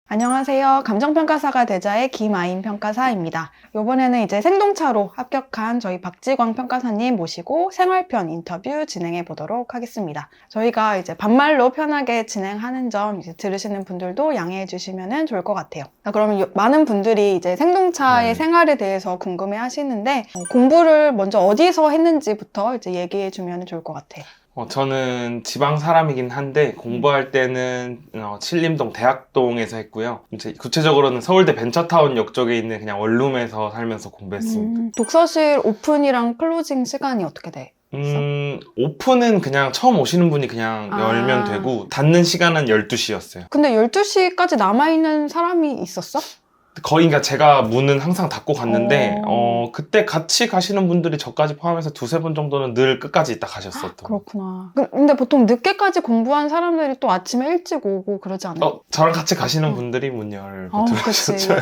안녕하세요. 감정평가사가 되자의 김아인 평가사입니다. 이번에는 이제 생동차로 합격한 저희 박지광 평가사님 모시고 생활편 인터뷰 진행해 보도록 하겠습니다. 저희가 이제 반말로 편하게 진행하는 점 이제 들으시는 분들도 양해해 주시면 좋을 것 같아요. 자, 그러면 많은 분들이 이제 생동차의 생활에 대해서 궁금해 하시는데 공부를 먼저 어디서 했는지부터 이제 얘기해 주면 좋을 것 같아요. 저는 지방 사람이긴 한데 공부할 때는 신림동 대학동에서 했고요. 이제 구체적으로는 서울대 벤처타운 역 쪽에 있는 그냥 원룸에서 살면서 공부했습니다. 독서실 오픈이랑 클로징 시간이 어떻게 돼? 오픈은 그냥 처음 오시는 분이 그냥 열면 되고 닫는 시간은 12시였어요. 근데 12시까지 남아있는 사람이 있었어? 거의 그러니까 제가 문은 항상 닫고 갔는데 그때 같이 가시는 분들이 저까지 포함해서 두세 분 정도는 늘 끝까지 있다 가셨었던. 그렇구나. 근데 보통 늦게까지 공부한 사람들이 또 아침에 일찍 오고 그러지 않아요? 저랑 같이 가시는 분들이 문 열고 그치. 들어오셨죠.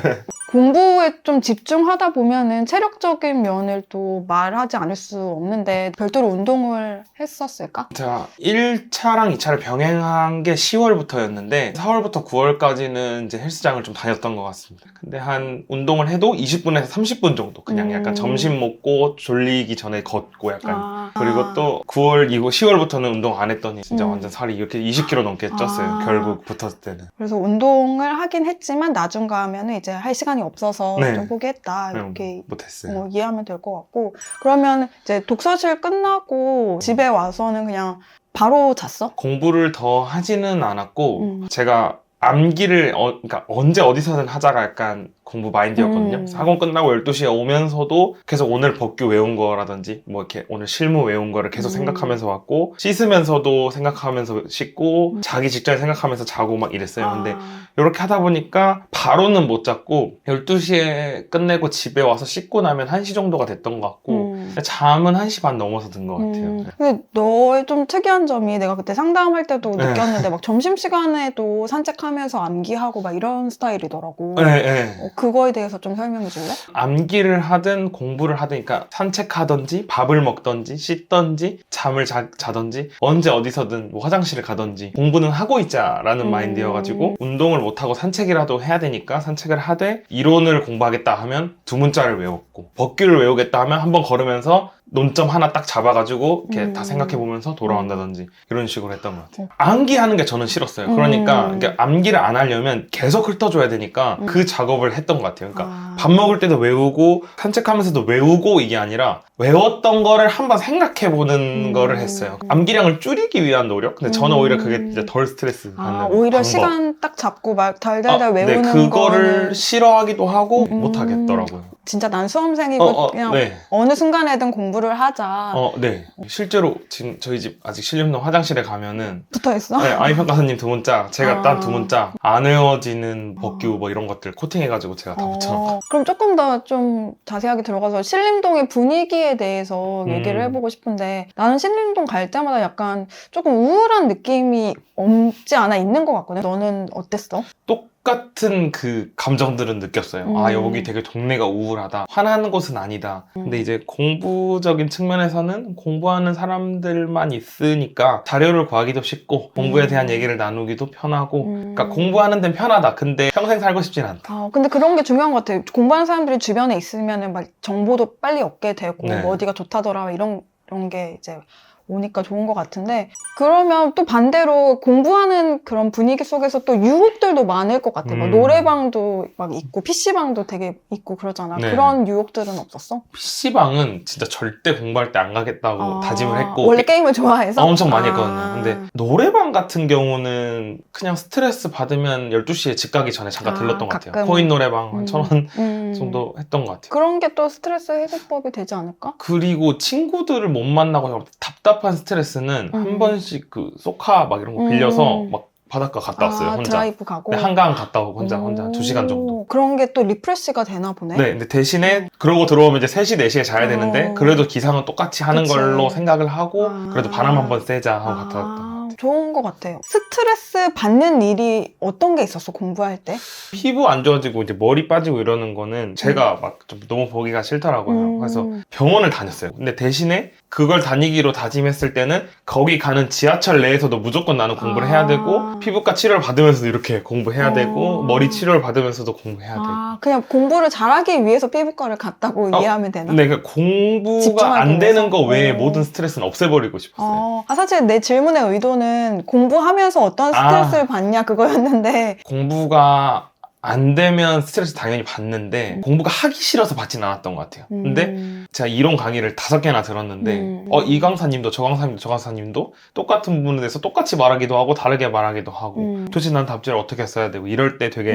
공부에 좀 집중하다 보면은 체력적인 면을 또 말하지 않을 수 없는데 별도로 운동을 했었을까? 제가 1차랑 2차를 병행한 게 10월부터였는데 4월부터 9월까지는 이제 헬스장을 좀 다녔던 것 같습니다. 근데 한 운동을 해도 20분에서 30분 정도 그냥 약간 점심 먹고 졸리기 전에 걷고 약간 그리고 또 9월 이후 10월부터는 운동 안 했더니 진짜 완전 살이 이렇게 20kg 넘게 쪘어요. 결국 붙었을 때는. 그래서 운동을 하긴 했지만 나중 가면은 이제 할 시간이 없어서 좀 포기했다 이렇게 못했어요. 이해하면 될 것 같고, 그러면 이제 독서실 끝나고 집에 와서는 그냥 바로 잤어? 공부를 더 하지는 않았고 제가 암기를 그러니까 언제 어디서든 하자가 약간 공부 마인드였거든요. 학원 끝나고 12시에 오면서도 계속 오늘 법규 외운 거라든지 뭐 이렇게 오늘 실무 외운 거를 계속 생각하면서 왔고, 씻으면서도 생각하면서 씻고 자기 직전에 생각하면서 자고 막 이랬어요. 근데 이렇게 하다 보니까 바로는 못 잤고 12시에 끝내고 집에 와서 씻고 나면 1시 정도가 됐던 것 같고 잠은 1시 반 넘어서 든 것 같아요. 근데 너의 좀 특이한 점이 내가 그때 상담할 때도 느꼈는데 막 점심시간에도 산책하면서 암기하고 막 이런 스타일이더라고. 그거에 대해서 좀 설명해 줄래? 암기를 하든 공부를 하든, 그러니까 산책하든지 밥을 먹든지 씻든지 잠을 자든지 언제 어디서든 뭐 화장실을 가든지 공부는 하고 있자라는 마인드여가지고 운동을 못하고 산책이라도 해야 되니까 산책을 하되 이론을 공부하겠다 하면 두 문자를 외웠고 법규를 외우겠다 하면 한번 걸으면서 논점 하나 딱 잡아가지고 이렇게 다 생각해보면서 돌아온다든지 이런 식으로 했던 것 같아요. 암기하는 게 저는 싫었어요. 그러니까 암기를 안 하려면 계속 훑어줘야 되니까 그 작업을 했던 것 같아요. 그러니까 밥 먹을 때도 외우고 산책하면서도 외우고 이게 아니라 외웠던 거를 한번 생각해보는 거를 했어요. 암기량을 줄이기 위한 노력? 근데 저는 오히려 그게 이제 덜 스트레스 받는 오히려 방법. 시간 딱 잡고 막 달달달 외우는 그거를 거는 싫어하기도 하고 못하겠더라고요. 진짜 난 수험생이고 그냥 어느 순간에든 공부를 하자. 실제로 지금 저희 집 아직 신림동 화장실에 가면은 붙어있어? 아이 평가사님 두 문자, 제가 딴 두 문자, 안 외워지는 법규 뭐 이런 것들 코팅해가지고 제가 다 붙여놓고. 그럼 조금 더 좀 자세하게 들어가서 신림동의 분위기에 대해서 얘기를 해보고 싶은데, 나는 신림동 갈 때마다 약간 조금 우울한 느낌이 없지 않아 있는 것 같거든. 너는 어땠어? 똑같은 그 감정들은 느꼈어요. 여기 되게 동네가 우울하다. 화나는 곳은 아니다. 근데 이제 공부적인 측면에서는 공부하는 사람들만 있으니까 자료를 구하기도 쉽고 공부에 대한 얘기를 나누기도 편하고 그러니까 공부하는 데는 편하다. 근데 평생 살고 싶진 않다. 근데 그런 게 중요한 것 같아요. 공부하는 사람들이 주변에 있으면 막 정보도 빨리 얻게 되고 뭐 어디가 좋다더라 이런 게 이제 오니까 좋은 것 같은데, 그러면 또 반대로 공부하는 그런 분위기 속에서 또 유혹들도 많을 것 같아. 막 노래방도 막 있고 PC방도 되게 있고 그러잖아. 그런 유혹들은 없었어? PC방은 진짜 절대 공부할 때 안 가겠다고 다짐을 했고, 원래 게임을 좋아해서? 엄청 많이 했거든요. 근데 노래방 같은 경우는 그냥 스트레스 받으면 12시에 집 가기 전에 잠깐 들렀던 것 같아요. 코인 노래방 한 1,000원 정도 했던 것 같아요. 그런 게 또 스트레스 해소법이 되지 않을까? 그리고 친구들을 못 만나고 답답한 스트레스는 한 번씩 그 소카 막 이런 거 빌려서 막 바닷가 갔다 왔어요. 혼자. 드라이브 가고? 한강 갔다 오고 혼자 2시간 정도. 그런 게 또 리프레시가 되나 보네? 근데 대신에 그러고 들어오면 이제 3시, 4시에 자야 되는데 그래도 기상은 똑같이 하는 걸로 생각을 하고 그래도 바람 한번 쐬자 하고 갔다 왔던 것 같아요. 좋은 것 같아요. 스트레스 받는 일이 어떤 게 있었어, 공부할 때? 피부 안 좋아지고 이제 머리 빠지고 이러는 거는 제가 막 좀 너무 보기가 싫더라고요. 그래서 병원을 다녔어요. 근데 대신에 그걸 다니기로 다짐했을 때는 거기 가는 지하철 내에서도 무조건 나는 공부를 해야 되고 피부과 치료를 받으면서도 이렇게 공부해야 되고 머리 치료를 받으면서도 공부해야 되고. 그냥 공부를 잘하기 위해서 피부과를 갔다고 이해하면 되나? 네, 그러니까 공부가 안 되는 거 외에 모든 스트레스는 없애버리고 싶었어요. 사실 내 질문의 의도는 공부하면서 어떤 스트레스를 받냐 그거였는데 공부가 안 되면 스트레스 당연히 받는데 공부가 하기 싫어서 받진 않았던 것 같아요. 근데 제가 이론 강의를 5개나 들었는데 이 강사님도 저 강사님도 저 강사님도 똑같은 부분에 대해서 똑같이 말하기도 하고 다르게 말하기도 하고 도대체 난 답지를 어떻게 써야 되고 이럴 때 되게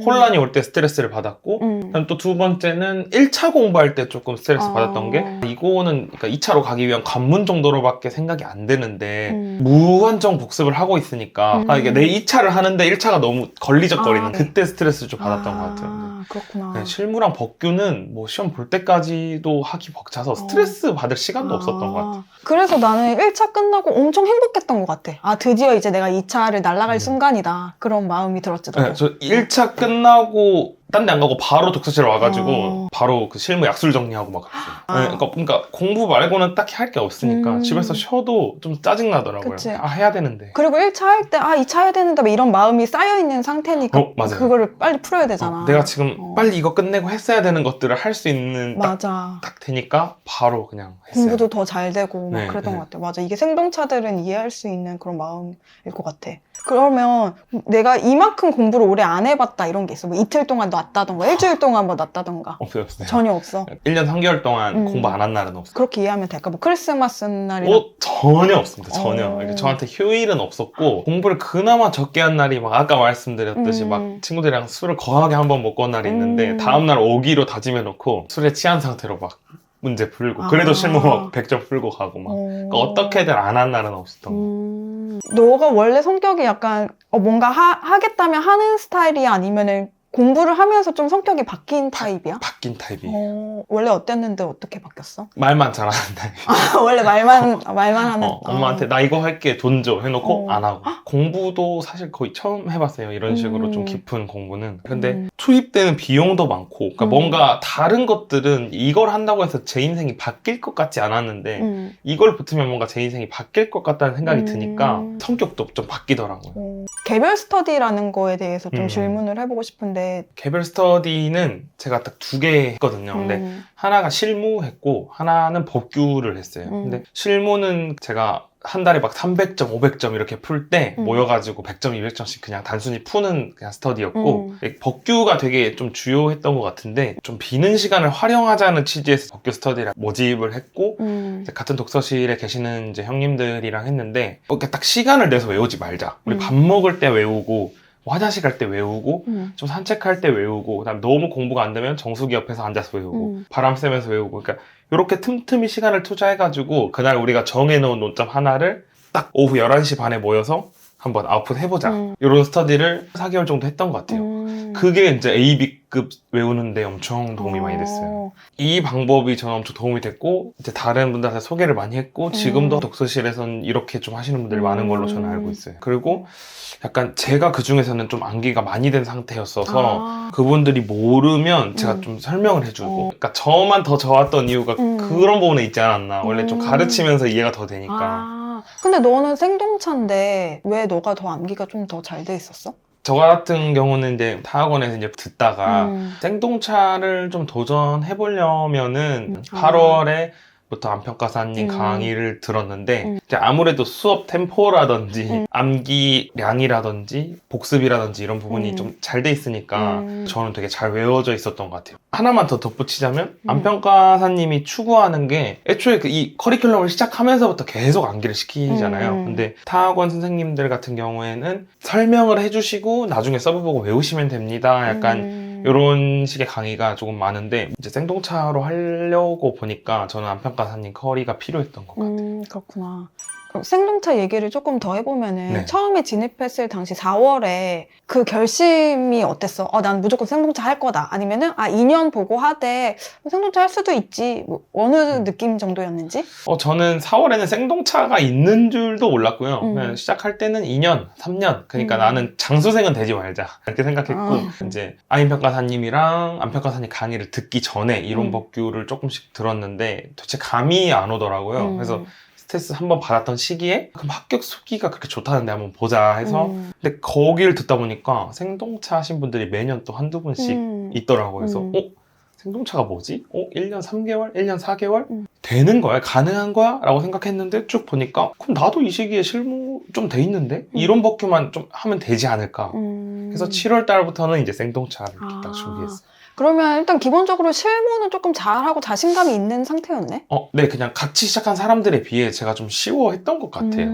혼란이 올 때 스트레스를 받았고 그다음 또 두 번째는 1차 공부할 때 조금 스트레스 받았던 게 이거는 그러니까 2차로 가기 위한 관문 정도로밖에 생각이 안 되는데 무한정 복습을 하고 있으니까 이게 내 2차를 하는데 1차가 너무 걸리적거리는 그때 스트레스 좀 받았던 것 같아요. 그렇구나. 네, 실무랑 법규는 뭐 시험 볼 때까지도 하기 벅차서 스트레스 받을 시간도 없었던 것 같아요. 그래서 나는 1차 끝나고 엄청 행복했던 것 같아. 드디어 이제 내가 2차를 날아갈 순간이다. 그런 마음이 들었지. 네, 저 1차 끝나고 딴 데 안 가고 바로 독서실 와가지고 바로 그 실무 약술 정리하고 막 그랬어요. 네, 그러니까 공부 말고는 딱히 할 게 없으니까 집에서 쉬어도 좀 짜증나더라고요. 그치. 해야 되는데. 그리고 1차 할 때 2차 해야 되는데 막 이런 마음이 쌓여있는 상태니까 맞아요. 그거를 빨리 풀어야 되잖아. 내가 지금 빨리 이거 끝내고 했어야 되는 것들을 할 수 있는 맞아. 딱 되니까 바로 그냥 했어요. 공부도 더 잘 되고 막 네, 그랬던 네. 것 같아. 맞아. 이게 생동차들은 이해할 수 있는 그런 마음일 것 같아. 그러면 내가 이만큼 공부를 오래 안 해봤다 이런 게 있어. 뭐 이틀 동안 놨다던가 일주일 동안 뭐 놨다던가. 없어요. 전혀 없어. 1년 3개월 동안 공부 안 한 날은 없어요. 그렇게 이해하면 될까? 뭐 크리스마스 날이나. 전혀 없습니다. 전혀. 이렇게 저한테 휴일은 없었고 공부를 그나마 적게 한 날이 막 아까 말씀드렸듯이 막 친구들이랑 술을 거하게 한번 먹고 온 날이 있는데 다음날 오기로 다짐해놓고 술에 취한 상태로 막 문제 풀고 그래도 실무 막 100점 풀고 가고 막 그러니까 어떻게든 안 한 날은 없었던 거. 너가 원래 성격이 약간 뭔가 하겠다면 하는 스타일이야? 아니면은 공부를 하면서 좀 성격이 바뀐 타입이야? 바뀐 타입이에요. 원래 어땠는데 어떻게 바뀌었어? 말만 잘하는 타입. 원래 말만 하는. 엄마한테 나 이거 할게 돈 줘 해놓고 안 하고. 공부도 사실 거의 처음 해봤어요. 이런 식으로 좀 깊은 공부는. 근데 투입되는 비용도 많고 그러니까 뭔가 다른 것들은 이걸 한다고 해서 제 인생이 바뀔 것 같지 않았는데 이걸 붙으면 뭔가 제 인생이 바뀔 것 같다는 생각이 드니까 성격도 좀 바뀌더라고요. 개별 스터디라는 거에 대해서 좀 질문을 해보고 싶은데 개별 스터디는 제가 딱 2개 했거든요. 근데 하나가 실무했고 하나는 법규를 했어요. 근데 실무는 제가 한 달에 막 300점, 500점 이렇게 풀 때 모여가지고 100점, 200점씩 그냥 단순히 푸는 그냥 스터디였고 법규가 되게 좀 주요했던 것 같은데 좀 비는 시간을 활용하자는 취지에서 법규 스터디를 모집을 했고 이제 같은 독서실에 계시는 이제 형님들이랑 했는데 이렇게 딱 시간을 내서 외우지 말자. 우리 밥 먹을 때 외우고 화장실 갈 때 외우고 좀 산책할 때 외우고 그다음에 너무 공부가 안 되면 정수기 옆에서 앉아서 외우고 바람 쐬면서 외우고 그러니까 이렇게 틈틈이 시간을 투자해가지고 그날 우리가 정해놓은 논점 하나를 딱 오후 11시 반에 모여서 한번 아웃풋 해보자 이런 스터디를 4개월 정도 했던 것 같아요. 그게 이제 A, B급 외우는데 엄청 도움이 많이 됐어요. 이 방법이 저는 엄청 도움이 됐고 이제 다른 분들한테 소개를 많이 했고 지금도 독서실에서는 이렇게 좀 하시는 분들이 많은 걸로 저는 알고 있어요. 그리고 약간 제가 그 중에서는 좀 암기가 많이 된 상태였어서 그분들이 모르면 제가 좀 설명을 해주고 그러니까 저만 더 좋았던 이유가 그런 부분에 있지 않았나. 원래 좀 가르치면서 이해가 더 되니까. 근데 너는 생동차인데 왜 너가 더 암기가 좀 더 잘 돼 있었어? 저 같은 경우는 이제 타학원에서 이제 듣다가 생동차를 좀 도전해 보려면은 8월에 부터 안평가사님 강의를 들었는데 이제 아무래도 수업 템포라든지 암기량이라든지 복습이라든지 이런 부분이 좀 잘 돼 있으니까 저는 되게 잘 외워져 있었던 것 같아요. 하나만 더 덧붙이자면 안평가사님이 추구하는 게 애초에 이 커리큘럼을 시작하면서부터 계속 암기를 시키잖아요. 근데 타학원 선생님들 같은 경우에는 설명을 해주시고 나중에 서브 보고 외우시면 됩니다. 약간 이런 식의 강의가 조금 많은데 이제 생동차로 하려고 보니까 저는 안평가사님 커리가 필요했던 것 같아요. 그렇구나. 생동차 얘기를 조금 더 해보면은 네. 처음에 진입했을 당시 4월에 그 결심이 어땠어? 난 무조건 생동차 할 거다. 아니면은 2년 보고 하되 생동차 할 수도 있지. 뭐 어느 느낌 정도였는지? 저는 4월에는 생동차가 있는 줄도 몰랐고요. 그냥 시작할 때는 2년, 3년. 그러니까 나는 장수생은 되지 말자. 이렇게 생각했고, 이제 아임평가사님이랑 안평가사님 강의를 듣기 전에 이론 법규를 조금씩 들었는데 도대체 감이 안 오더라고요. 그래서 스트레스 한번 받았던 시기에 그럼 합격 수기가 그렇게 좋다는데 한번 보자 해서 근데 거기를 듣다 보니까 생동차 하신 분들이 매년 또 한두 분씩 있더라고요. 그래서 생동차가 뭐지? 1년 3개월? 1년 4개월? 되는 거야? 가능한 거야? 라고 생각했는데 쭉 보니까 그럼 나도 이 시기에 실무 좀 돼 있는데? 이론 법규만 좀 하면 되지 않을까? 그래서 7월 달부터는 이제 생동차를 이렇게 딱 준비했어요. 그러면 일단 기본적으로 실무는 조금 잘하고 자신감이 있는 상태였네? 네, 그냥 같이 시작한 사람들에 비해 제가 좀 쉬워했던 것 같아요.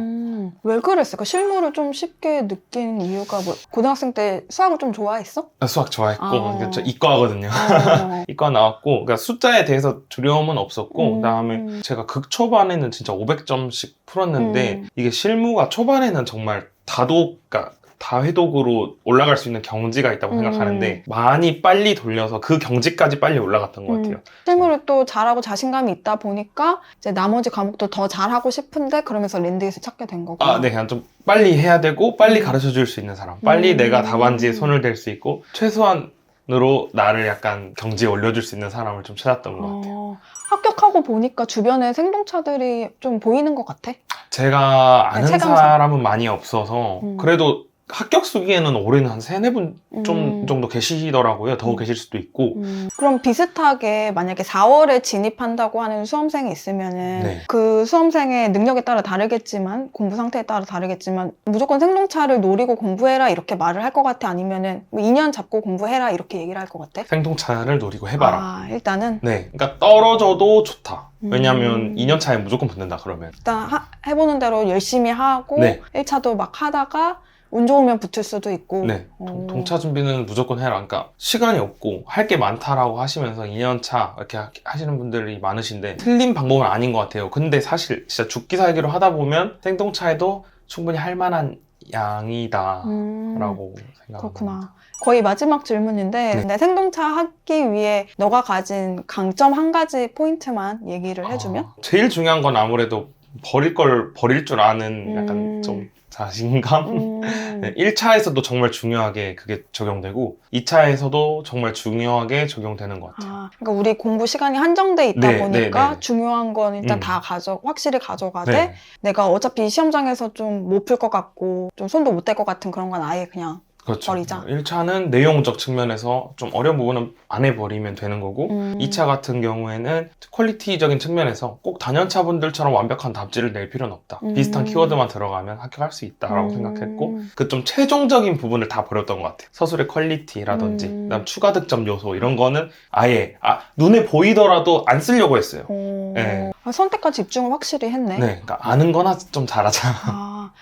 왜 그랬을까? 실무를 좀 쉽게 느낀 이유가 뭐, 고등학생 때 수학을 좀 좋아했어? 수학 좋아했고, 저 이과거든요. 이과 나왔고, 그러니까 숫자에 대해서 두려움은 없었고, 그다음에 제가 극 초반에는 진짜 500점씩 풀었는데, 이게 실무가 초반에는 정말 그러니까 다회독으로 올라갈 수 있는 경지가 있다고 생각하는데 많이 빨리 돌려서 그 경지까지 빨리 올라갔던 것 같아요. 실무를 또 잘하고 자신감이 있다 보니까 이제 나머지 과목도 더 잘하고 싶은데 그러면서 랜드잇을 찾게 된 거고. 네, 그냥 좀 빨리 해야 되고 빨리 가르쳐 줄 수 있는 사람, 빨리 내가 답안지에 손을 댈 수 있고 최소한으로 나를 약간 경지에 올려줄 수 있는 사람을 좀 찾았던 것 같아요. 합격하고 보니까 주변에 생동차들이 좀 보이는 것 같아? 제가 아는 체감상. 사람은 많이 없어서 그래도 합격 수기에는 올해는 한 3-4분 정도 계시더라고요. 더 계실 수도 있고. 그럼 비슷하게 만약에 4월에 진입한다고 하는 수험생이 있으면은 네. 그 수험생의 능력에 따라 다르겠지만 공부 상태에 따라 다르겠지만 무조건 생동차를 노리고 공부해라 이렇게 말을 할 것 같아? 아니면은 뭐 2년 잡고 공부해라 이렇게 얘기를 할 것 같아? 생동차를 노리고 해봐라. 일단은? 네. 그러니까 떨어져도 좋다. 왜냐면 2년 차에 무조건 붙는다 그러면. 일단 해보는 대로 열심히 하고 네. 1차도 막 하다가 운 좋으면 붙을 수도 있고. 네. 동차 준비는 무조건 해라. 그러니까 시간이 없고 할 게 많다라고 하시면서 2년차 이렇게 하시는 분들이 많으신데 틀린 방법은 아닌 것 같아요. 근데 사실 진짜 죽기 살기로 하다 보면 생동차에도 충분히 할 만한 양이다 라고 생각합니다. 그렇구나. 거의 마지막 질문인데 네. 근데 생동차 하기 위해 너가 가진 강점 한 가지 포인트만 얘기를 해주면? 제일 중요한 건 아무래도 버릴 걸 버릴 줄 아는 약간 좀 자신감? 네, 1차에서도 정말 중요하게 그게 적용되고 2차에서도 정말 중요하게 적용되는 것 같아요. 그러니까 우리 공부 시간이 한정돼 있다 네, 보니까 네. 중요한 건 일단 다 확실히 가져가되 네. 내가 어차피 시험장에서 좀 못 풀 것 같고 좀 손도 못 댈 것 같은 그런 건 아예 그냥 그렇죠. 버리자. 1차는 내용적 측면에서 좀 어려운 부분은 안 해버리면 되는 거고 2차 같은 경우에는 퀄리티적인 측면에서 꼭 단연차 분들처럼 완벽한 답지를 낼 필요는 없다. 비슷한 키워드만 들어가면 합격할 수 있다라고 생각했고 그 좀 최종적인 부분을 다 버렸던 것 같아요. 서술의 퀄리티라든지 그다음 추가 득점 요소 이런 거는 아예 눈에 보이더라도 안 쓰려고 했어요. 네. 선택과 집중을 확실히 했네. 네, 그러니까 아는 거나 좀 잘하자.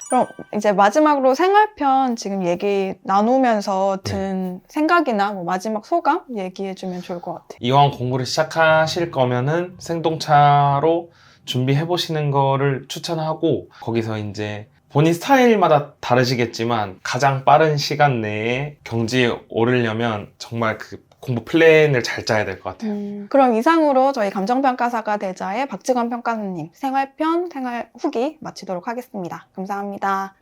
그럼 이제 마지막으로 생활편 지금 얘기 나누면서 든 생각이나 뭐 마지막 소감 얘기해주면 좋을 것 같아. 이왕 공부를 시작하실 거면은 생동차로 준비해 보시는 거를 추천하고 거기서 이제 본인 스타일마다 다르시겠지만 가장 빠른 시간 내에 경지에 오르려면 정말 그 공부 플랜을 잘 짜야 될 것 같아요. 그럼 이상으로 저희 감정평가사가 되자의 박지권 평가사님 생활편, 생활 후기 마치도록 하겠습니다. 감사합니다.